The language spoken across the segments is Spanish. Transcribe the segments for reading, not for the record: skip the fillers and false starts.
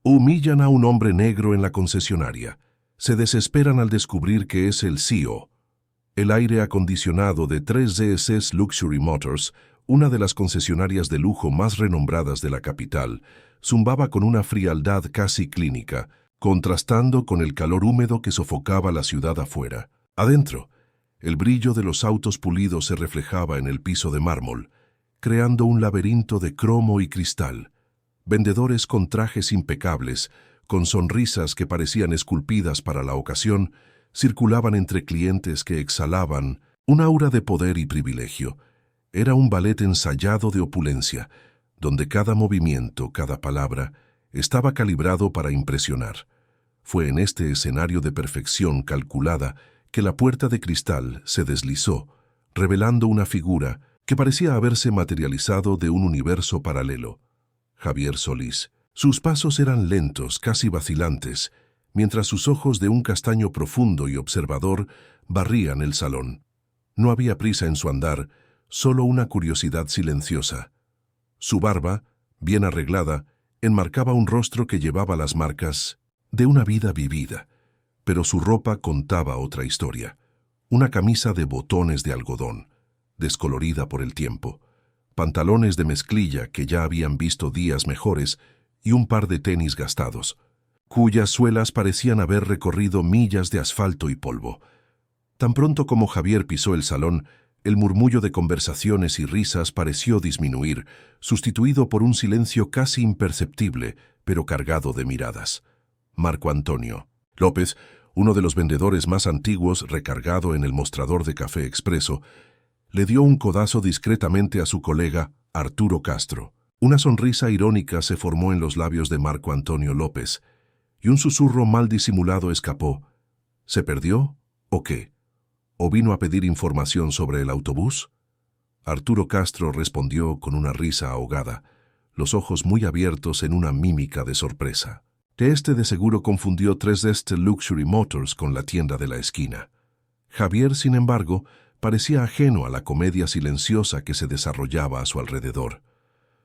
Humillan a un hombre negro en la concesionaria. Se desesperan al descubrir que es el CEO. El aire acondicionado de 3DS Luxury Motors, una de las concesionarias de lujo más renombradas de la capital, zumbaba con una frialdad casi clínica, contrastando con el calor húmedo que sofocaba la ciudad afuera. Adentro, el brillo de los autos pulidos se reflejaba en el piso de mármol, creando un laberinto de cromo y cristal. Vendedores con trajes impecables, con sonrisas que parecían esculpidas para la ocasión, circulaban entre clientes que exhalaban un aura de poder y privilegio. Era un ballet ensayado de opulencia, donde cada movimiento, cada palabra, estaba calibrado para impresionar. Fue en este escenario de perfección calculada que la puerta de cristal se deslizó, revelando una figura que parecía haberse materializado de un universo paralelo. Javier Solís. Sus pasos eran lentos, casi vacilantes, mientras sus ojos de un castaño profundo y observador barrían el salón. No había prisa en su andar, solo una curiosidad silenciosa. Su barba, bien arreglada, enmarcaba un rostro que llevaba las marcas de una vida vivida, pero su ropa contaba otra historia. Una camisa de botones de algodón, descolorida por el tiempo, pantalones de mezclilla que ya habían visto días mejores y un par de tenis gastados, cuyas suelas parecían haber recorrido millas de asfalto y polvo. Tan pronto como Javier pisó el salón, el murmullo de conversaciones y risas pareció disminuir, sustituido por un silencio casi imperceptible, pero cargado de miradas. Marco Antonio López, uno de los vendedores más antiguos, recargado en el mostrador de café expreso, le dio un codazo discretamente a su colega, Arturo Castro. Una sonrisa irónica se formó en los labios de Marco Antonio López, y un susurro mal disimulado escapó. ¿Se perdió? ¿O qué? ¿O vino a pedir información sobre el autobús? Arturo Castro respondió con una risa ahogada, los ojos muy abiertos en una mímica de sorpresa. Que de seguro confundió 3DS Luxury Motors con la tienda de la esquina. Javier, sin embargo, parecía ajeno a la comedia silenciosa que se desarrollaba a su alrededor.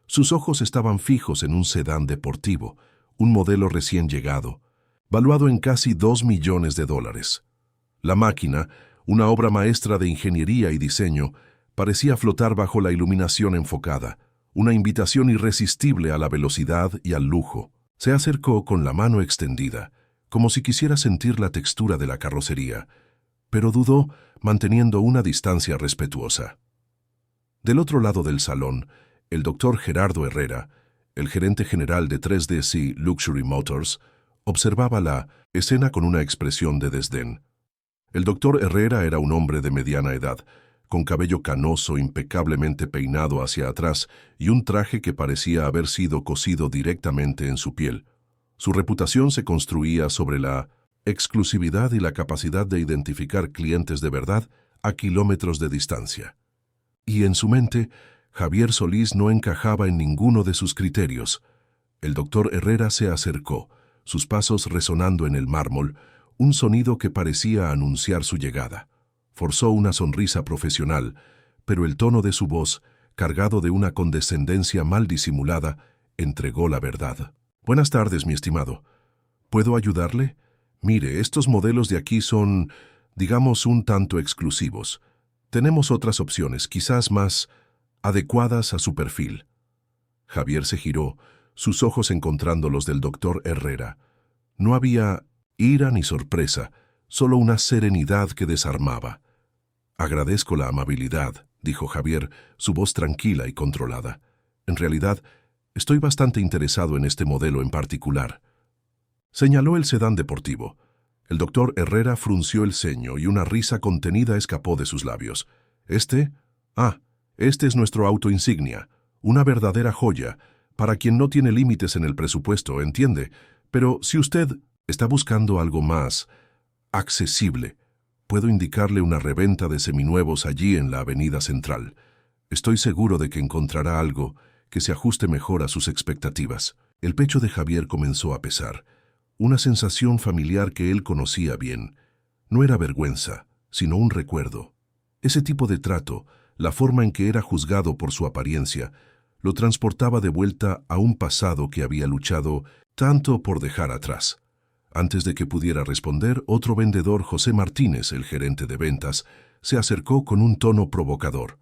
Sus ojos estaban fijos en un sedán deportivo, un modelo recién llegado, valuado en casi $2 millones. La máquina, una obra maestra de ingeniería y diseño, parecía flotar bajo la iluminación enfocada, una invitación irresistible a la velocidad y al lujo. Se acercó con la mano extendida, como si quisiera sentir la textura de la carrocería, pero dudó, manteniendo una distancia respetuosa. Del otro lado del salón, el doctor Gerardo Herrera, el gerente general de 3DC Luxury Motors, observaba la escena con una expresión de desdén. El doctor Herrera era un hombre de mediana edad, con cabello canoso impecablemente peinado hacia atrás y un traje que parecía haber sido cosido directamente en su piel. Su reputación se construía sobre la exclusividad y la capacidad de identificar clientes de verdad a kilómetros de distancia. Y en su mente, Javier Solís no encajaba en ninguno de sus criterios. El doctor Herrera se acercó, sus pasos resonando en el mármol, un sonido que parecía anunciar su llegada. Forzó una sonrisa profesional, pero el tono de su voz, cargado de una condescendencia mal disimulada, entregó la verdad. «Buenas tardes, mi estimado. ¿Puedo ayudarle? Mire, estos modelos de aquí son, digamos, un tanto exclusivos. Tenemos otras opciones, quizás más adecuadas a su perfil». Javier se giró, sus ojos encontrando los del doctor Herrera. No había ira ni sorpresa, solo una serenidad que desarmaba. «Agradezco la amabilidad», dijo Javier, su voz tranquila y controlada. «En realidad, estoy bastante interesado en este modelo en particular». Señaló el sedán deportivo. El doctor Herrera frunció el ceño y una risa contenida escapó de sus labios. «¿Este? Este es nuestro auto insignia, una verdadera joya, para quien no tiene límites en el presupuesto, entiende. Pero si usted está buscando algo más accesible, puedo indicarle una reventa de seminuevos allí en la Avenida Central. Estoy seguro de que encontrará algo que se ajuste mejor a sus expectativas». El pecho de Javier comenzó a pesar. Una sensación familiar que él conocía bien. No era vergüenza, sino un recuerdo. Ese tipo de trato, la forma en que era juzgado por su apariencia, lo transportaba de vuelta a un pasado que había luchado tanto por dejar atrás. Antes de que pudiera responder, otro vendedor, José Martínez, el gerente de ventas, se acercó con un tono provocador.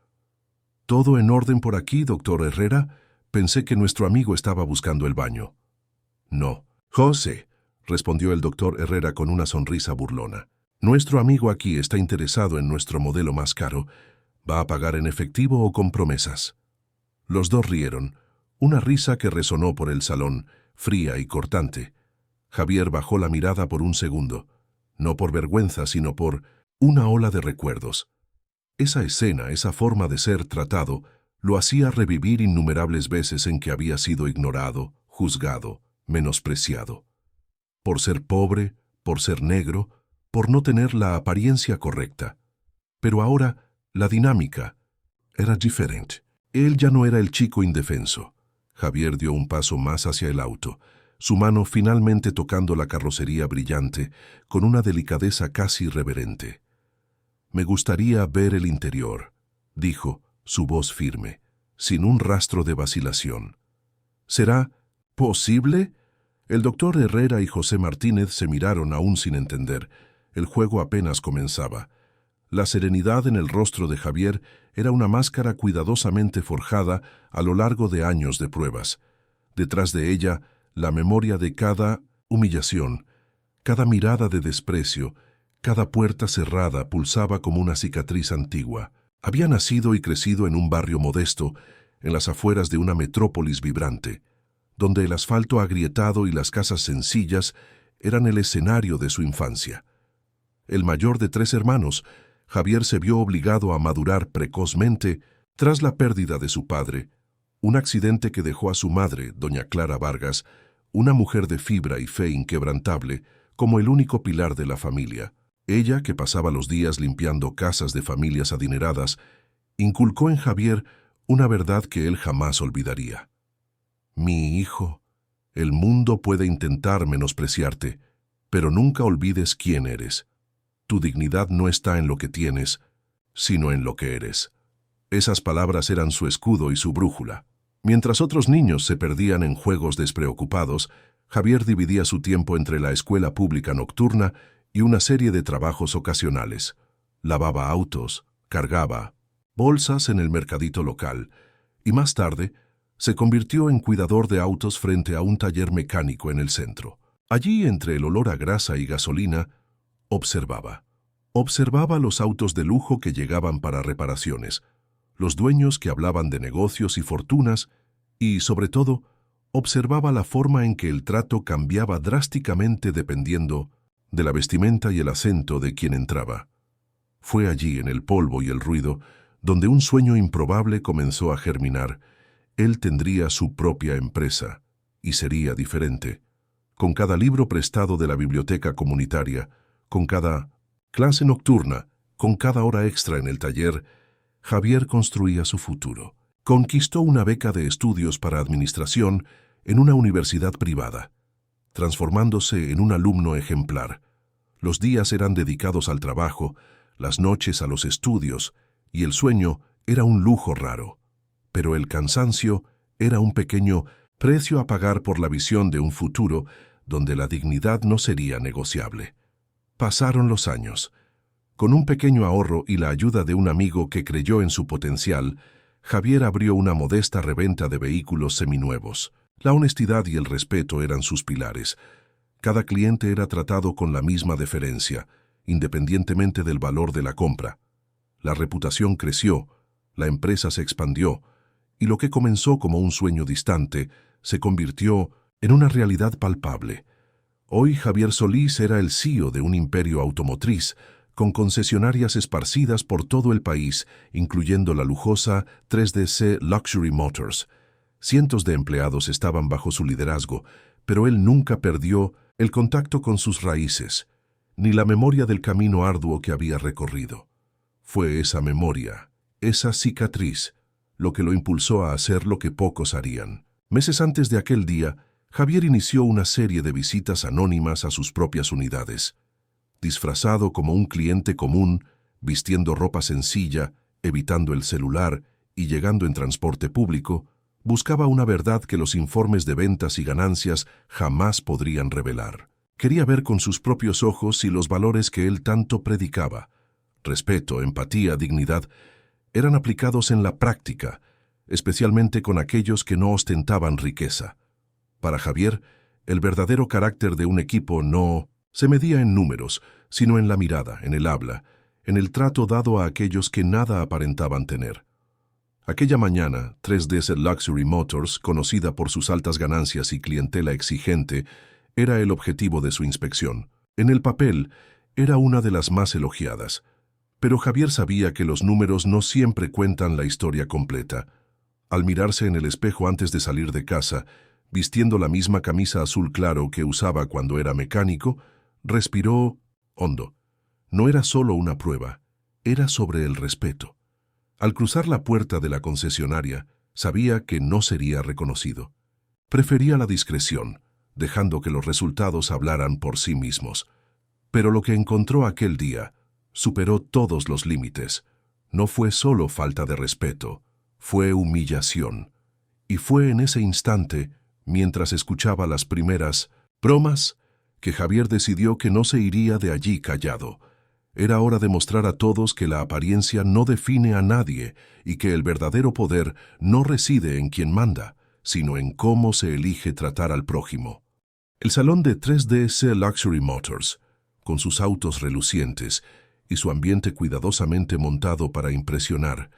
«¿Todo en orden por aquí, doctor Herrera? Pensé que nuestro amigo estaba buscando el baño». «No, José», respondió el doctor Herrera con una sonrisa burlona. «Nuestro amigo aquí está interesado en nuestro modelo más caro. ¿Va a pagar en efectivo o con promesas?» Los dos rieron, una risa que resonó por el salón, fría y cortante. Javier bajó la mirada por un segundo, no por vergüenza, sino por una ola de recuerdos. Esa escena, esa forma de ser tratado, lo hacía revivir innumerables veces en que había sido ignorado, juzgado, menospreciado. Por ser pobre, por ser negro, por no tener la apariencia correcta. Pero ahora, la dinámica era diferente. Él ya no era el chico indefenso. Javier dio un paso más hacia el auto, su mano finalmente tocando la carrocería brillante, con una delicadeza casi reverente. «Me gustaría ver el interior», dijo, su voz firme, sin un rastro de vacilación. «¿Será posible?» El doctor Herrera y José Martínez se miraron aún sin entender. El juego apenas comenzaba. La serenidad en el rostro de Javier era una máscara cuidadosamente forjada a lo largo de años de pruebas. Detrás de ella, la memoria de cada humillación, cada mirada de desprecio, cada puerta cerrada pulsaba como una cicatriz antigua. Había nacido y crecido en un barrio modesto, en las afueras de una metrópolis vibrante, donde el asfalto agrietado y las casas sencillas eran el escenario de su infancia. El mayor de 3 hermanos, Javier se vio obligado a madurar precozmente tras la pérdida de su padre, un accidente que dejó a su madre, doña Clara Vargas, una mujer de fibra y fe inquebrantable, como el único pilar de la familia. Ella, que pasaba los días limpiando casas de familias adineradas, inculcó en Javier una verdad que él jamás olvidaría. «Mi hijo, el mundo puede intentar menospreciarte, pero nunca olvides quién eres. Tu dignidad no está en lo que tienes, sino en lo que eres». Esas palabras eran su escudo y su brújula. Mientras otros niños se perdían en juegos despreocupados, Javier dividía su tiempo entre la escuela pública nocturna y una serie de trabajos ocasionales. Lavaba autos, cargaba bolsas en el mercadito local y más tarde se convirtió en cuidador de autos frente a un taller mecánico en el centro. Allí, entre el olor a grasa y gasolina, Observaba los autos de lujo que llegaban para reparaciones, los dueños que hablaban de negocios y fortunas y, sobre todo, observaba la forma en que el trato cambiaba drásticamente dependiendo de la vestimenta y el acento de quien entraba. Fue allí, en el polvo y el ruido, donde un sueño improbable comenzó a germinar. Él tendría su propia empresa y sería diferente. Con cada libro prestado de la biblioteca comunitaria, con cada clase nocturna, con cada hora extra en el taller, Javier construía su futuro. Conquistó una beca de estudios para administración en una universidad privada, transformándose en un alumno ejemplar. Los días eran dedicados al trabajo, las noches a los estudios, y el sueño era un lujo raro. Pero el cansancio era un pequeño precio a pagar por la visión de un futuro donde la dignidad no sería negociable. Pasaron los años. Con un pequeño ahorro y la ayuda de un amigo que creyó en su potencial, Javier abrió una modesta reventa de vehículos seminuevos. La honestidad y el respeto eran sus pilares. Cada cliente era tratado con la misma deferencia, independientemente del valor de la compra. La reputación creció, la empresa se expandió, y lo que comenzó como un sueño distante se convirtió en una realidad palpable. Hoy Javier Solís era el CEO de un imperio automotriz, con concesionarias esparcidas por todo el país, incluyendo la lujosa 3DC Luxury Motors. Cientos de empleados estaban bajo su liderazgo, pero él nunca perdió el contacto con sus raíces, ni la memoria del camino arduo que había recorrido. Fue esa memoria, esa cicatriz, lo que lo impulsó a hacer lo que pocos harían. Meses antes de aquel día, Javier inició una serie de visitas anónimas a sus propias unidades. Disfrazado como un cliente común, vistiendo ropa sencilla, evitando el celular y llegando en transporte público, Buscaba una verdad que los informes de ventas y ganancias jamás podrían revelar. Quería ver con sus propios ojos si los valores que él tanto predicaba, respeto, empatía, dignidad, eran aplicados en la práctica, especialmente con aquellos que no ostentaban riqueza. Para Javier, el verdadero carácter de un equipo no se medía en números, sino en la mirada, en el habla, en el trato dado a aquellos que nada aparentaban tener. Aquella mañana, 3D Luxury Motors, conocida por sus altas ganancias y clientela exigente, era el objetivo de su inspección. En el papel, era una de las más elogiadas. Pero Javier sabía que los números no siempre cuentan la historia completa. Al mirarse en el espejo antes de salir de casa, vistiendo la misma camisa azul claro que usaba cuando era mecánico, respiró hondo. No era solo una prueba, era sobre el respeto. Al cruzar la puerta de la concesionaria, sabía que no sería reconocido. Prefería la discreción, dejando que los resultados hablaran por sí mismos. Pero lo que encontró aquel día superó todos los límites. No fue solo falta de respeto, fue humillación. Y fue en ese instante, mientras escuchaba las primeras bromas, que Javier decidió que no se iría de allí callado. Era hora de mostrar a todos que la apariencia no define a nadie y que el verdadero poder no reside en quien manda, sino en cómo se elige tratar al prójimo. El salón de 3D Luxury Motors, con sus autos relucientes y su ambiente cuidadosamente montado para impresionar,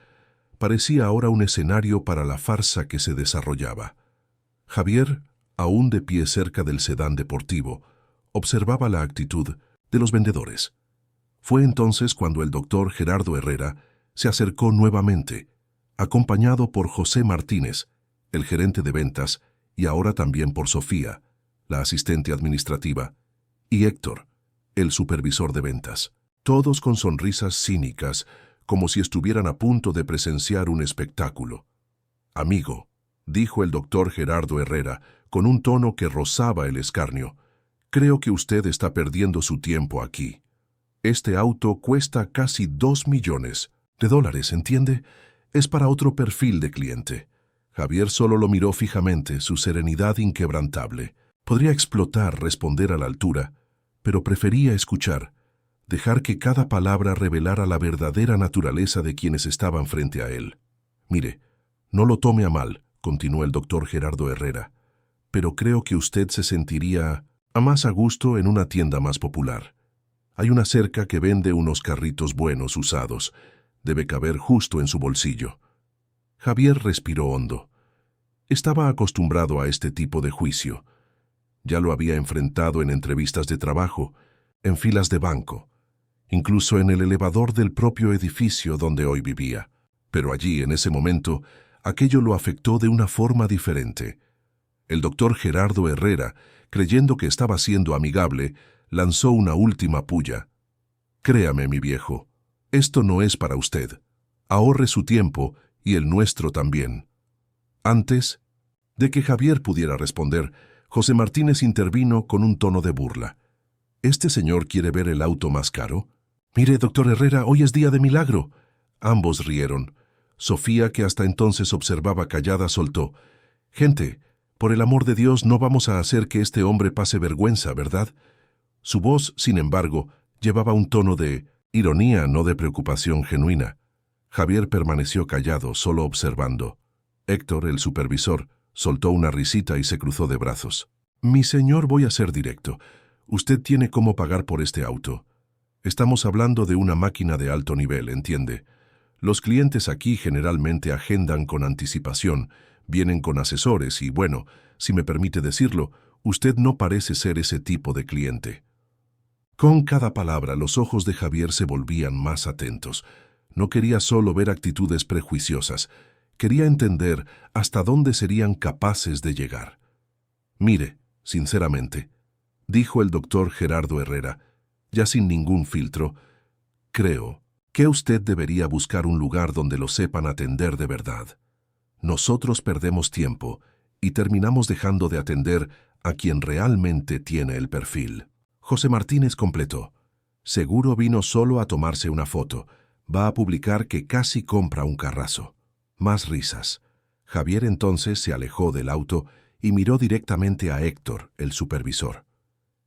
parecía ahora un escenario para la farsa que se desarrollaba. Javier, aún de pie cerca del sedán deportivo, observaba la actitud de los vendedores. Fue entonces cuando el doctor Gerardo Herrera se acercó nuevamente, acompañado por José Martínez, el gerente de ventas, y ahora también por Sofía, la asistente administrativa, y Héctor, el supervisor de ventas, todos con sonrisas cínicas, como si estuvieran a punto de presenciar un espectáculo. «Amigo», dijo el doctor Gerardo Herrera, con un tono que rozaba el escarnio, «creo que usted está perdiendo su tiempo aquí. Este auto cuesta casi $2 millones, ¿entiende? Es para otro perfil de cliente». Javier solo lo miró fijamente, su serenidad inquebrantable. Podría explotar, responder a la altura, pero prefería escuchar, dejar que cada palabra revelara la verdadera naturaleza de quienes estaban frente a él. «Mire, no lo tome a mal», continuó el doctor Gerardo Herrera, «pero creo que usted se sentiría más a gusto en una tienda más popular. Hay una cerca que vende unos carritos buenos usados. Debe caber justo en su bolsillo». Javier respiró hondo. Estaba acostumbrado a este tipo de juicio. Ya lo había enfrentado en entrevistas de trabajo, en filas de banco, incluso en el elevador del propio edificio donde hoy vivía. Pero allí, en ese momento, aquello lo afectó de una forma diferente. El doctor Gerardo Herrera, creyendo que estaba siendo amigable, lanzó una última pulla. «Créame, mi viejo, esto no es para usted. Ahorre su tiempo y el nuestro también». Antes de que Javier pudiera responder, José Martínez intervino con un tono de burla. «¿Este señor quiere ver el auto más caro? Mire, doctor Herrera, hoy es día de milagro». Ambos rieron. Sofía, que hasta entonces observaba callada, soltó: «Gente, por el amor de Dios, no vamos a hacer que este hombre pase vergüenza, ¿verdad?». Su voz, sin embargo, llevaba un tono de ironía, no de preocupación genuina. Javier permaneció callado, solo observando. Héctor, el supervisor, soltó una risita y se cruzó de brazos. «Mi señor, voy a ser directo. Usted tiene cómo pagar por este auto. Estamos hablando de una máquina de alto nivel, ¿entiende? Los clientes aquí generalmente agendan con anticipación, vienen con asesores y, bueno, si me permite decirlo, usted no parece ser ese tipo de cliente». Con cada palabra, los ojos de Javier se volvían más atentos. No quería solo ver actitudes prejuiciosas, quería entender hasta dónde serían capaces de llegar. «Mire, sinceramente», dijo el doctor Gerardo Herrera, ya sin ningún filtro, «creo que usted debería buscar un lugar donde lo sepan atender de verdad. Nosotros perdemos tiempo y terminamos dejando de atender a quien realmente tiene el perfil». José Martínez completó: «Seguro vino solo a tomarse una foto. Va a publicar que casi compra un carrazo». Más risas. Javier entonces se alejó del auto y miró directamente a Héctor, el supervisor.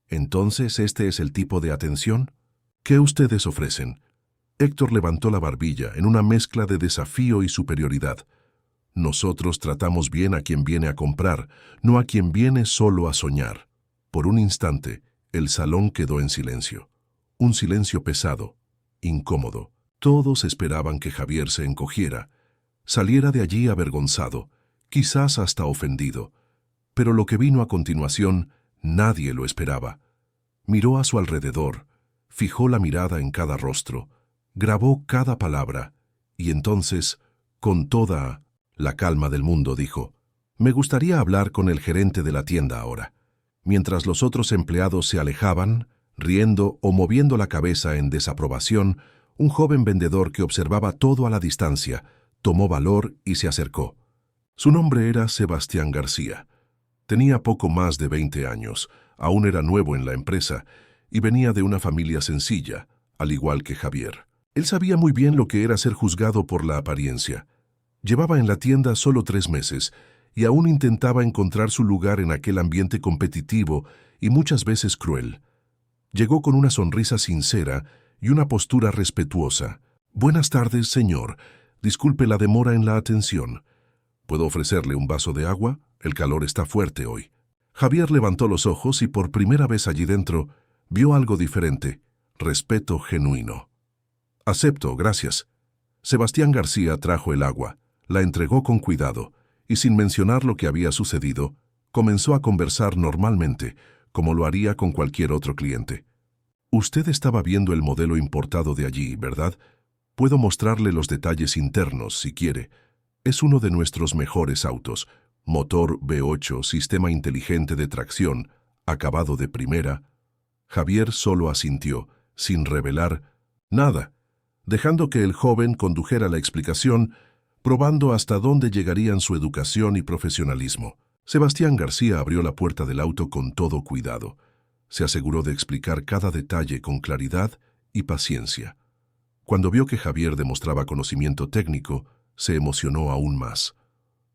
«¿Entonces este es el tipo de atención? ¿Qué ustedes ofrecen?» Héctor levantó la barbilla en una mezcla de desafío y superioridad. «Nosotros tratamos bien a quien viene a comprar, no a quien viene solo a soñar». Por un instante, el salón quedó en silencio. Un silencio pesado, incómodo. Todos esperaban que Javier se encogiera, saliera de allí avergonzado, quizás hasta ofendido. Pero lo que vino a continuación, nadie lo esperaba. Miró a su alrededor, fijó la mirada en cada rostro, grabó cada palabra, y entonces, con toda la calma del mundo, dijo: «Me gustaría hablar con el gerente de la tienda ahora». Mientras los otros empleados se alejaban, riendo o moviendo la cabeza en desaprobación, un joven vendedor que observaba todo a la distancia tomó valor y se acercó. Su nombre era Sebastián García. Tenía poco más de 20 años, aún era nuevo en la empresa y venía de una familia sencilla, al igual que Javier. Él sabía muy bien lo que era ser juzgado por la apariencia. Llevaba en la tienda solo 3 meses y aún intentaba encontrar su lugar en aquel ambiente competitivo y muchas veces cruel. Llegó con una sonrisa sincera y una postura respetuosa. «Buenas tardes, señor. Disculpe la demora en la atención. ¿Puedo ofrecerle un vaso de agua? El calor está fuerte hoy». Javier levantó los ojos y por primera vez allí dentro vio algo diferente: respeto genuino. «Acepto, gracias». Sebastián García trajo el agua, la entregó con cuidado y, sin mencionar lo que había sucedido, comenzó a conversar normalmente, como lo haría con cualquier otro cliente. «Usted estaba viendo el modelo importado de allí, ¿verdad? Puedo mostrarle los detalles internos, si quiere. Es uno de nuestros mejores autos. Motor V8, sistema inteligente de tracción, acabado de primera». Javier solo asintió, sin revelar nada, dejando que el joven condujera la explicación, probando hasta dónde llegarían su educación y profesionalismo. Sebastián García abrió la puerta del auto con todo cuidado. Se aseguró de explicar cada detalle con claridad y paciencia. Cuando vio que Javier demostraba conocimiento técnico, se emocionó aún más.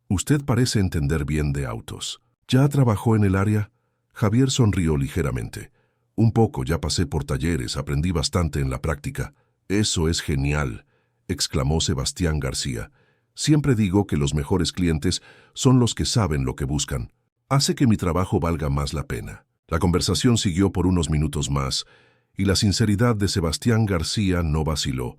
«Usted parece entender bien de autos. ¿Ya trabajó en el área?» Javier sonrió ligeramente. «Un poco, ya pasé por talleres, aprendí bastante en la práctica». «Eso es genial», exclamó Sebastián García. «Siempre digo que los mejores clientes son los que saben lo que buscan. Hace que mi trabajo valga más la pena». La conversación siguió por unos minutos más, y la sinceridad de Sebastián García no vaciló.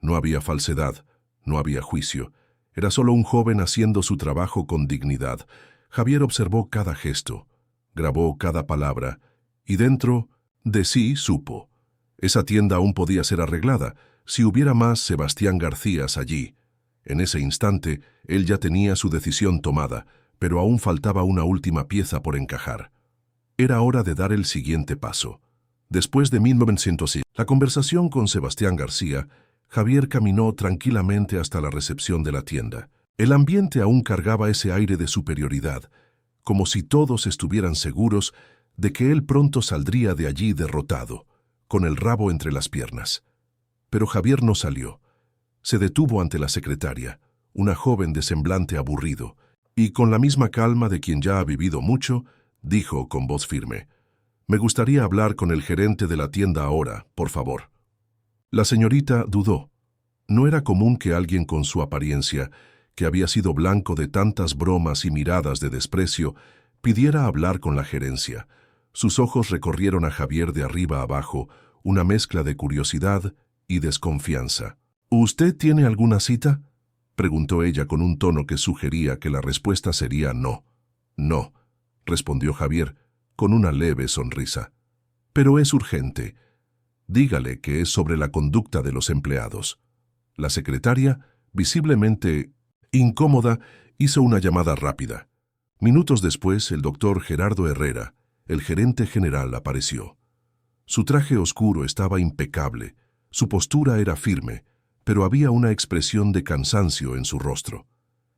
No había falsedad, no había juicio. Era solo un joven haciendo su trabajo con dignidad. Javier observó cada gesto, grabó cada palabra, y dentro de sí supo: esa tienda aún podía ser arreglada si hubiera más Sebastián Garcías allí. En ese instante, él ya tenía su decisión tomada, pero aún faltaba una última pieza por encajar. Era hora de dar el siguiente paso. Después de 1906, la conversación con Sebastián García, Javier caminó tranquilamente hasta la recepción de la tienda. El ambiente aún cargaba ese aire de superioridad, como si todos estuvieran seguros de que él pronto saldría de allí derrotado, con el rabo entre las piernas. Pero Javier no salió. Se detuvo ante la secretaria, una joven de semblante aburrido, y con la misma calma de quien ya ha vivido mucho, dijo con voz firme: «Me gustaría hablar con el gerente de la tienda ahora, por favor». La señorita dudó. No era común que alguien con su apariencia, que había sido blanco de tantas bromas y miradas de desprecio, pidiera hablar con la gerencia. Sus ojos recorrieron a Javier de arriba a abajo, una mezcla de curiosidad y desconfianza. «¿Usted tiene alguna cita?», preguntó ella con un tono que sugería que la respuesta sería no. «No», respondió Javier, con una leve sonrisa. «Pero es urgente. Dígale que es sobre la conducta de los empleados». La secretaria, visiblemente incómoda, hizo una llamada rápida. Minutos después, el doctor Gerardo Herrera, el gerente general, apareció. Su traje oscuro estaba impecable, su postura era firme, pero había una expresión de cansancio en su rostro.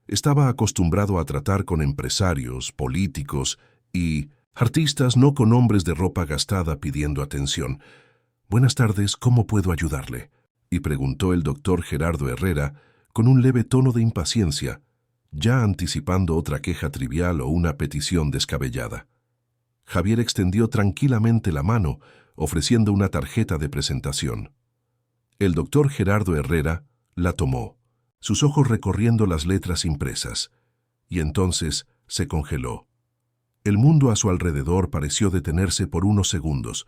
Estaba acostumbrado a tratar con empresarios, políticos y artistas, no con hombres de ropa gastada pidiendo atención. «Buenas tardes, ¿cómo puedo ayudarle?», y preguntó el doctor Gerardo Herrera con un leve tono de impaciencia. ya anticipando otra queja trivial o una petición descabellada. Javier extendió tranquilamente la mano, ofreciendo una tarjeta de presentación. El doctor Gerardo Herrera la tomó, sus ojos recorriendo las letras impresas, y entonces se congeló. El mundo a su alrededor pareció detenerse por unos segundos.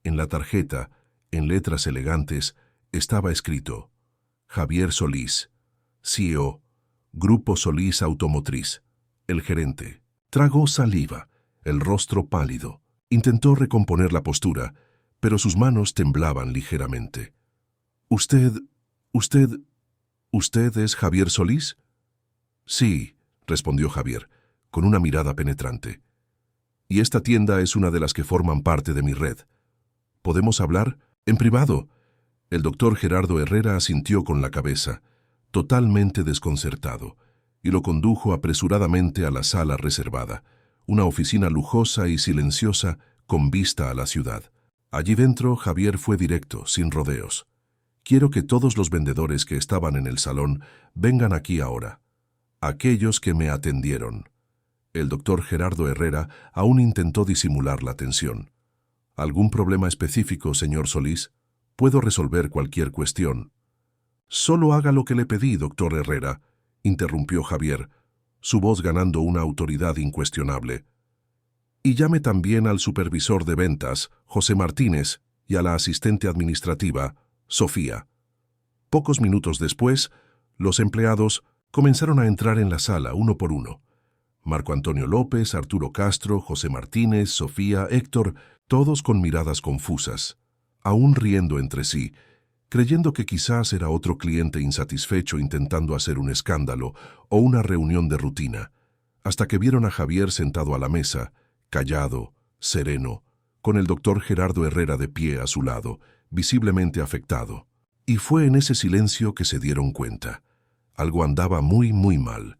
En la tarjeta, en letras elegantes, estaba escrito: Javier Solís, CEO, Grupo Solís Automotriz. El gerente tragó saliva, el rostro pálido. Intentó recomponer la postura, pero sus manos temblaban ligeramente. ¿Usted es Javier Solís? Sí, respondió Javier, con una mirada penetrante. Y esta tienda es una de las que forman parte de mi red. ¿Podemos hablar? En privado. El doctor Gerardo Herrera asintió con la cabeza, totalmente desconcertado, y lo condujo apresuradamente a la sala reservada, una oficina lujosa y silenciosa con vista a la ciudad. Allí dentro Javier fue directo, sin rodeos. Quiero que todos los vendedores que estaban en el salón vengan aquí ahora. Aquellos que me atendieron. El doctor Gerardo Herrera aún intentó disimular la tensión. ¿Algún problema específico, señor Solís? Puedo resolver cualquier cuestión. Solo haga lo que le pedí, doctor Herrera, interrumpió Javier, su voz ganando una autoridad incuestionable. Y llame también al supervisor de ventas, José Martínez, y a la asistente administrativa, Sofía. Pocos minutos después, los empleados comenzaron a entrar en la sala uno por uno. Marco Antonio López, Arturo Castro, José Martínez, Sofía, Héctor, todos con miradas confusas, aún riendo entre sí, creyendo que quizás era otro cliente insatisfecho intentando hacer un escándalo o una reunión de rutina, hasta que vieron a Javier sentado a la mesa, callado, sereno, con el doctor Gerardo Herrera de pie a su lado, visiblemente afectado. Y fue en ese silencio que se dieron cuenta. Algo andaba muy mal.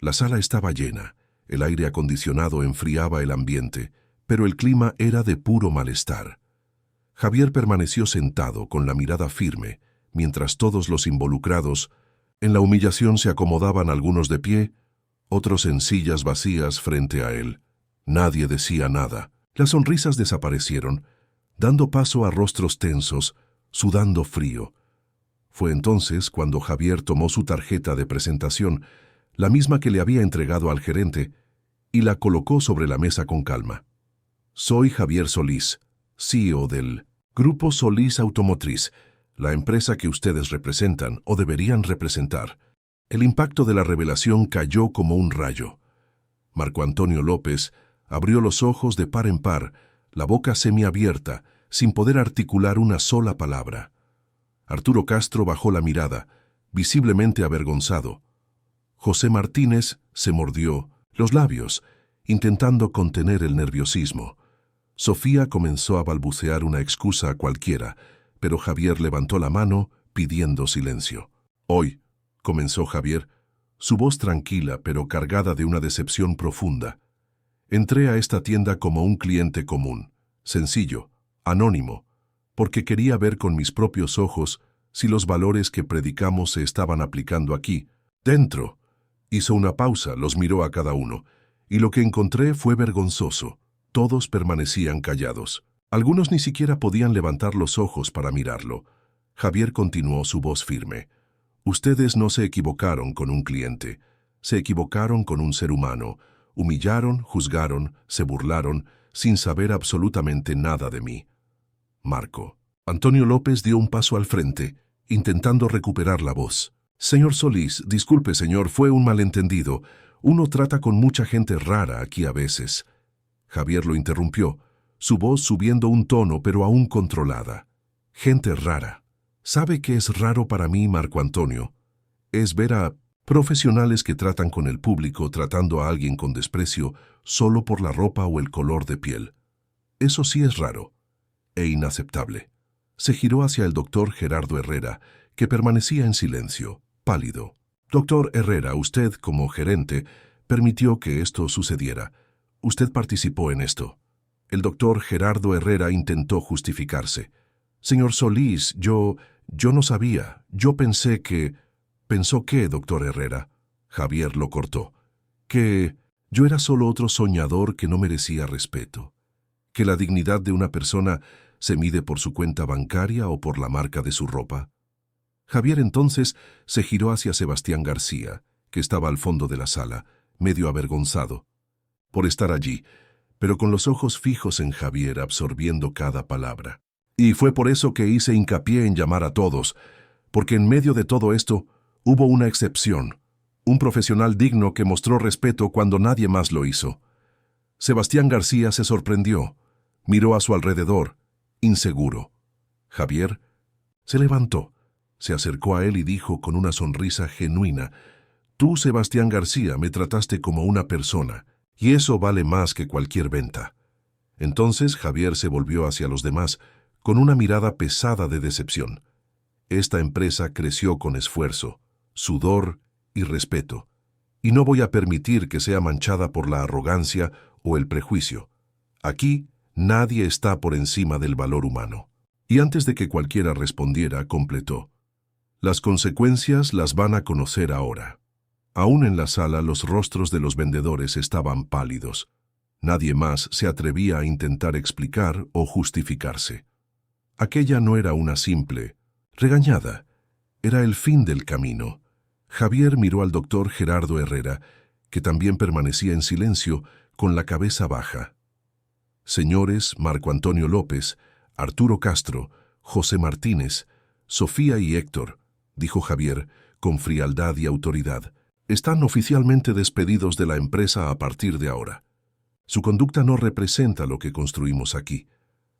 La sala estaba llena, el aire acondicionado enfriaba el ambiente, pero el clima era de puro malestar. Javier permaneció sentado con la mirada firme, mientras todos los involucrados en la humillación se acomodaban, algunos de pie, otros en sillas vacías frente a él. Nadie decía nada. Las sonrisas desaparecieron, dando paso a rostros tensos, sudando frío. Fue entonces cuando Javier tomó su tarjeta de presentación, la misma que le había entregado al gerente, y la colocó sobre la mesa con calma. Soy Javier Solís, CEO del Grupo Solís Automotriz, la empresa que ustedes representan o deberían representar. El impacto de la revelación cayó como un rayo. Marco Antonio López abrió los ojos de par en par, la boca semiabierta, sin poder articular una sola palabra. Arturo Castro bajó la mirada, visiblemente avergonzado. José Martínez se mordió los labios, intentando contener el nerviosismo. Sofía comenzó a balbucear una excusa cualquiera, pero Javier levantó la mano pidiendo silencio. Hoy, comenzó Javier, su voz tranquila pero cargada de una decepción profunda. Entré a esta tienda como un cliente común, sencillo, anónimo, porque quería ver con mis propios ojos si los valores que predicamos se estaban aplicando aquí, dentro. Hizo una pausa, los miró a cada uno, y lo que encontré fue vergonzoso. Todos permanecían callados. Algunos ni siquiera podían levantar los ojos para mirarlo. Javier continuó su voz firme. Ustedes no se equivocaron con un cliente, se equivocaron con un ser humano. Humillaron, juzgaron, se burlaron, sin saber absolutamente nada de mí. Marco Antonio López dio un paso al frente, intentando recuperar la voz. Señor Solís, disculpe señor, fue un malentendido. Uno trata con mucha gente rara aquí a veces. Javier lo interrumpió, su voz subiendo un tono pero aún controlada. Gente rara. ¿Sabe qué es raro para mí, Marco Antonio? Es ver a profesionales que tratan con el público tratando a alguien con desprecio solo por la ropa o el color de piel. Eso sí es raro e inaceptable. Se giró hacia el doctor Gerardo Herrera, que permanecía en silencio, pálido. Doctor Herrera, usted, como gerente, permitió que esto sucediera. Usted participó en esto. El doctor Gerardo Herrera intentó justificarse. Señor Solís, yo no sabía. Yo pensé que... ¿Pensó qué, doctor Herrera? Javier lo cortó. Que yo era solo otro soñador que no merecía respeto. Que la dignidad de una persona se mide por su cuenta bancaria o por la marca de su ropa. Javier entonces se giró hacia Sebastián García, que estaba al fondo de la sala, medio avergonzado por estar allí, pero con los ojos fijos en Javier absorbiendo cada palabra. Y fue por eso que hice hincapié en llamar a todos, porque en medio de todo esto hubo una excepción, un profesional digno que mostró respeto cuando nadie más lo hizo. Sebastián García se sorprendió, miró a su alrededor, inseguro. Javier se levantó, se acercó a él y dijo con una sonrisa genuina: «Tú, Sebastián García, me trataste como una persona, y eso vale más que cualquier venta». Entonces Javier se volvió hacia los demás con una mirada pesada de decepción. Esta empresa creció con esfuerzo, sudor y respeto, y no voy a permitir que sea manchada por la arrogancia o el prejuicio. Aquí nadie está por encima del valor humano. Y antes de que cualquiera respondiera, completó: «Las consecuencias las van a conocer ahora». Aún en la sala los rostros de los vendedores estaban pálidos. Nadie más se atrevía a intentar explicar o justificarse. Aquella no era una simple regañada, era el fin del camino. Javier miró al doctor Gerardo Herrera, que también permanecía en silencio, con la cabeza baja. «Señores Marco Antonio López, Arturo Castro, José Martínez, Sofía y Héctor», dijo Javier con frialdad y autoridad, «están oficialmente despedidos de la empresa a partir de ahora. Su conducta no representa lo que construimos aquí.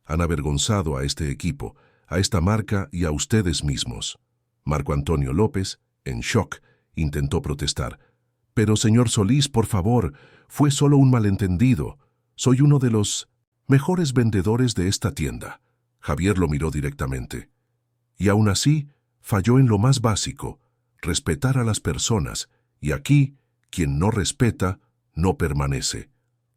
Han avergonzado a este equipo, a esta marca y a ustedes mismos». Marco Antonio López, en shock, intentó protestar. «Pero, señor Solís, por favor, fue solo un malentendido. Soy uno de los mejores vendedores de esta tienda». Javier lo miró directamente. «Y aún así, falló en lo más básico, respetar a las personas, y aquí, quien no respeta, no permanece».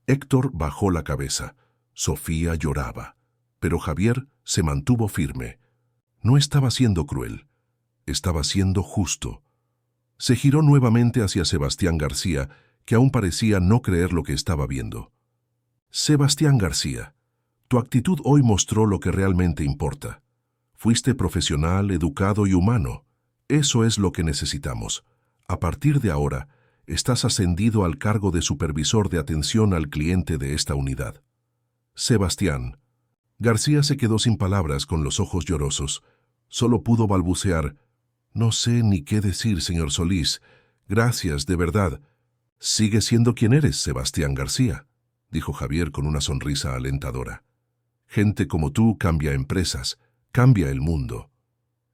Héctor bajó la cabeza. Sofía lloraba. Pero Javier se mantuvo firme. No estaba siendo cruel, estaba siendo justo. Se giró nuevamente hacia Sebastián García, que aún parecía no creer lo que estaba viendo. «Sebastián García, tu actitud hoy mostró lo que realmente importa. Fuiste profesional, educado y humano. Eso es lo que necesitamos. A partir de ahora, estás ascendido al cargo de supervisor de atención al cliente de esta unidad». «Sebastián». García se quedó sin palabras, con los ojos llorosos. Solo pudo balbucear: «No sé ni qué decir, señor Solís. Gracias, de verdad». «Sigue siendo quien eres, Sebastián García», dijo Javier con una sonrisa alentadora. «Gente como tú cambia empresas, cambia el mundo».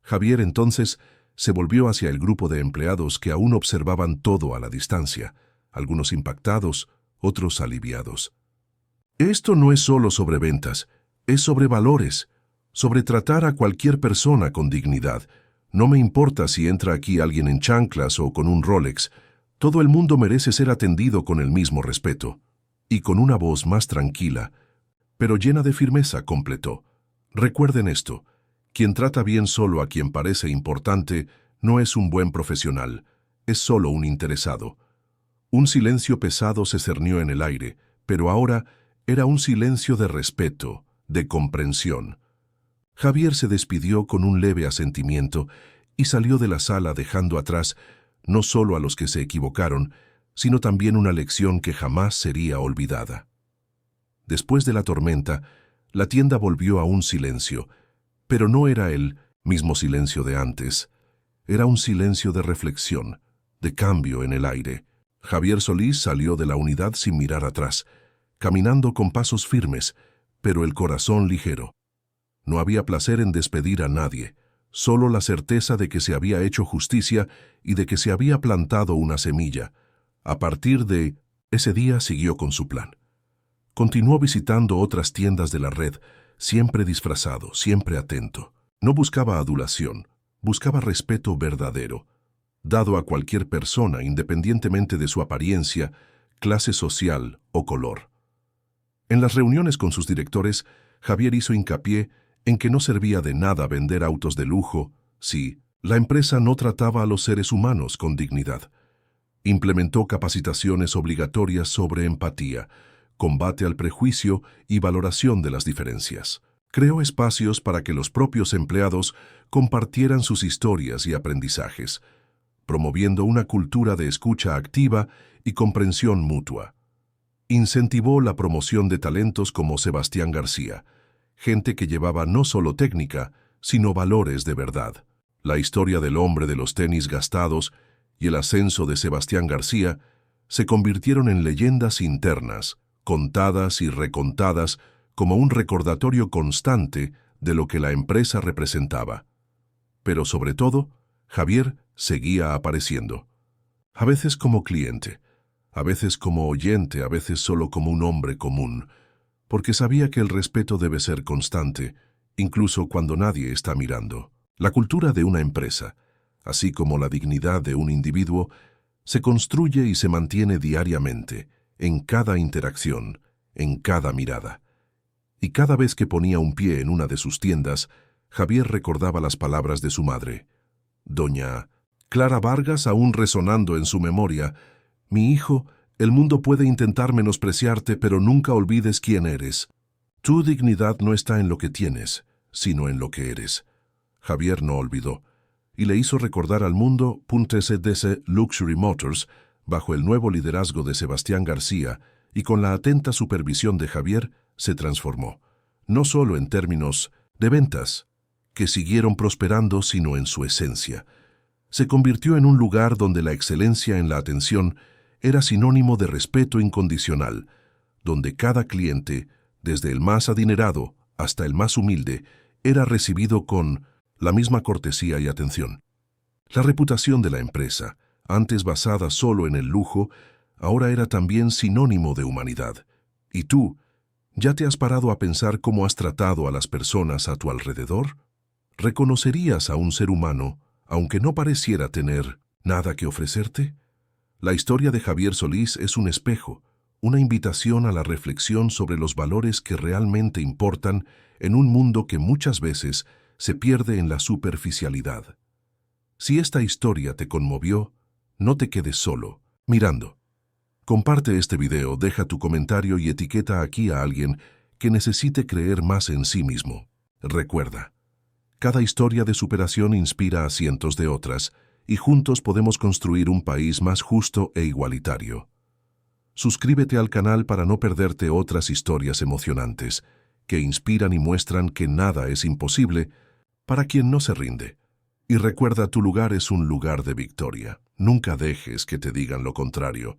Javier entonces se volvió hacia el grupo de empleados que aún observaban todo a la distancia, algunos impactados, otros aliviados. «Esto no es solo sobre ventas, es sobre valores, sobre tratar a cualquier persona con dignidad. No me importa si entra aquí alguien en chanclas o con un Rolex. Todo el mundo merece ser atendido con el mismo respeto». Y con una voz más tranquila, pero llena de firmeza, completó: «Recuerden esto, quien trata bien solo a quien parece importante no es un buen profesional, es solo un interesado». Un silencio pesado se cernió en el aire, pero ahora era un silencio de respeto, de comprensión. Javier se despidió con un leve asentimiento y salió de la sala, dejando atrás no solo a los que se equivocaron, sino también una lección que jamás sería olvidada. Después de la tormenta, la tienda volvió a un silencio, pero no era el mismo silencio de antes. Era un silencio de reflexión, de cambio en el aire. Javier Solís salió de la unidad sin mirar atrás, caminando con pasos firmes, pero el corazón ligero. No había placer en despedir a nadie, solo la certeza de que se había hecho justicia y de que se había plantado una semilla. A partir de ese día siguió con su plan. Continuó visitando otras tiendas de la red, siempre disfrazado, siempre atento. No buscaba adulación, buscaba respeto verdadero, dado a cualquier persona, independientemente de su apariencia, clase social o color. En las reuniones con sus directores, Javier hizo hincapié en que no servía de nada vender autos de lujo si la empresa no trataba a los seres humanos con dignidad. Implementó capacitaciones obligatorias sobre empatía, combate al prejuicio y valoración de las diferencias. Creó espacios para que los propios empleados compartieran sus historias y aprendizajes, promoviendo una cultura de escucha activa y comprensión mutua. Incentivó la promoción de talentos como Sebastián García, gente que llevaba no solo técnica, sino valores de verdad. La historia del hombre de los tenis gastados y el ascenso de Sebastián García se convirtieron en leyendas internas, contadas y recontadas como un recordatorio constante de lo que la empresa representaba. Pero sobre todo, Javier seguía apareciendo. A veces como cliente, a veces como oyente, a veces solo como un hombre común, porque sabía que el respeto debe ser constante, incluso cuando nadie está mirando. La cultura de una empresa, así como la dignidad de un individuo, se construye y se mantiene diariamente, en cada interacción, en cada mirada. Y cada vez que ponía un pie en una de sus tiendas, Javier recordaba las palabras de su madre. Doña Clara Vargas, aún resonando en su memoria: «Mi hijo, el mundo puede intentar menospreciarte, pero nunca olvides quién eres. Tu dignidad no está en lo que tienes, sino en lo que eres». Javier no olvidó, y le hizo recordar al mundo .SDC Luxury Motors, bajo el nuevo liderazgo de Sebastián García y con la atenta supervisión de Javier, se transformó, no solo en términos de ventas, que siguieron prosperando, sino en su esencia. Se convirtió en un lugar donde la excelencia en la atención era sinónimo de respeto incondicional, donde cada cliente, desde el más adinerado hasta el más humilde, era recibido con la misma cortesía y atención. La reputación de la empresa, antes basada solo en el lujo, ahora era también sinónimo de humanidad. ¿Y tú, ya te has parado a pensar cómo has tratado a las personas a tu alrededor? ¿Reconocerías a un ser humano, aunque no pareciera tener nada que ofrecerte? La historia de Javier Solís es un espejo, una invitación a la reflexión sobre los valores que realmente importan en un mundo que muchas veces se pierde en la superficialidad. Si esta historia te conmovió, no te quedes solo, mirando. Comparte este video, deja tu comentario y etiqueta aquí a alguien que necesite creer más en sí mismo. Recuerda, cada historia de superación inspira a cientos de otras, y juntos podemos construir un país más justo e igualitario. Suscríbete al canal para no perderte otras historias emocionantes, que inspiran y muestran que nada es imposible para quien no se rinde. Y recuerda, tu lugar es un lugar de victoria. Nunca dejes que te digan lo contrario.